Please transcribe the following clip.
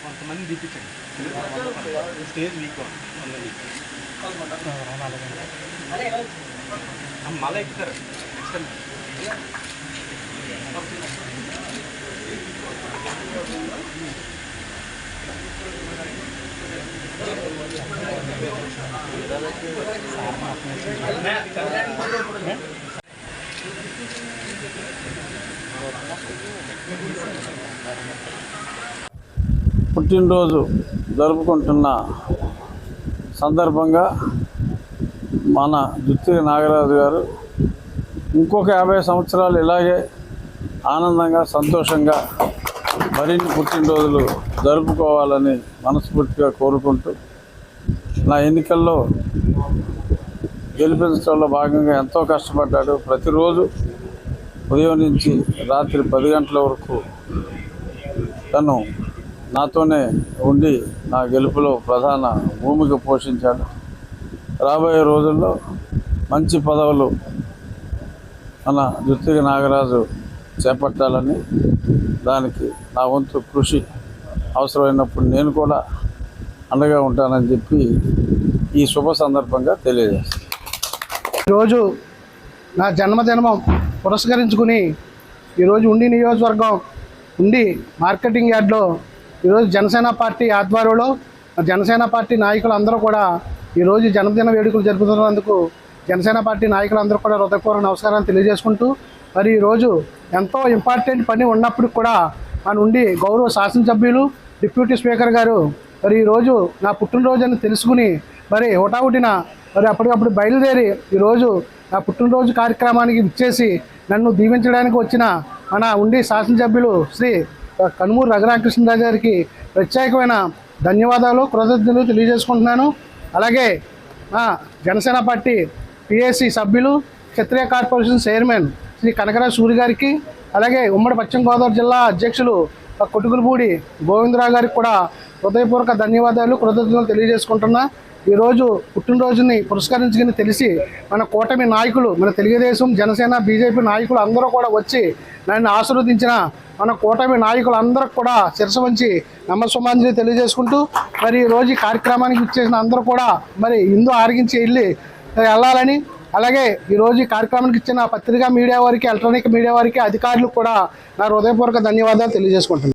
కొంతమంది తీపించండి stage week మళ్ళీ ఎక్కుతారు పుట్టినరోజు జరుపుకుంటున్న సందర్భంగా మన జుత్తి నాగరాజు గారు ఇంకొక 50 సంవత్సరాలు ఇలాగే ఆనందంగా సంతోషంగా మరిన్ని పుట్టినరోజులు జరుపుకోవాలని మనస్ఫూర్తిగా కోరుకుంటూ నా ఎన్నికల్లో గెలిపించడంలో భాగంగా ఎంతో కష్టపడ్డాడు. ప్రతిరోజు ఉదయం నుంచి రాత్రి 10 గంటల వరకు తను నాతోనే ఉండి నా గెలుపులో ప్రధాన భూమిక పోషించాడు. రాబోయే రోజుల్లో మంచి పదవులు మన జుత్తి నాగరాజు చేపట్టాలని, దానికి నా వంతు కృషి అవసరమైనప్పుడు నేను కూడా అండగా ఉంటానని చెప్పి ఈ శుభ సందర్భంగా తెలియజేస్తాను. ఈరోజు నా జన్మదినం పురస్కరించుకుని ఈరోజు ఉండి నియోజకవర్గం ఉండి మార్కెటింగ్ యార్డ్లో ఈరోజు జనసేన పార్టీ ఆధ్వర్యంలో జనసేన పార్టీ నాయకులు అందరూ కూడా ఈరోజు జన్మదిన వేడుకలు జరుపుతున్నందుకు జనసేన పార్టీ నాయకులందరూ కూడా హృదయపూర్వక నమస్కారాలు తెలియజేసుకుంటూ, మరి ఈరోజు ఎంతో ఇంపార్టెంట్ పని ఉన్నప్పటికి కూడా మన ఉండి గౌరవ శాసనసభ్యులు డిప్యూటీ స్పీకర్ గారు మరి ఈరోజు నా పుట్టినరోజుని తెలుసుకుని మరి హుటాహుటిన మరి అప్పటికప్పుడు బయలుదేరి ఈరోజు నా పుట్టినరోజు కార్యక్రమానికి ఇచ్చేసి నన్ను దీవించడానికి వచ్చిన మన ఉండి శాసనసభ్యులు శ్రీ కనుమూరు రఘురామకృష్ణరాజు గారికి ప్రత్యేకమైన ధన్యవాదాలు, కృతజ్ఞతలు తెలియజేసుకుంటున్నాను. అలాగే జనసేన పార్టీ పిఎస్సి సభ్యులు, క్షత్రియ కార్పొరేషన్ చైర్మన్ శ్రీ కనకరాజు సూరి గారికి, అలాగే ఉమ్మడి పశ్చిమ గోదావరి జిల్లా అధ్యక్షులు కొట్టుకులపూడి గోవిందరావు గారికి కూడా హృదయపూర్వక ధన్యవాదాలు, కృతజ్ఞతలు తెలియజేసుకుంటున్నా. ఈరోజు పుట్టినరోజుని పురస్కరించుకుని తెలిసి మన కూటమి నాయకులు, మన తెలుగుదేశం, జనసేన, బీజేపీ నాయకులు అందరూ కూడా వచ్చి నన్ను ఆశీర్వదించిన మన కూటమి నాయకులు అందరికి కూడా శిరస్సు వంచి నమస్సుమాంజలి తెలియజేసుకుంటూ, మరి ఈరోజు ఈ కార్యక్రమానికి ఇచ్చేసిన అందరూ కూడా మరి ఇందు ఆరగించి వెళ్ళాలని, అలాగే ఈరోజు ఈ కార్యక్రమానికి ఇచ్చిన పత్రికా మీడియా వారికి, ఎలక్ట్రానిక్ మీడియా వారికి, అధికారులకు కూడా నా హృదయపూర్వక ధన్యవాదాలు తెలియజేసుకుంటున్నాను.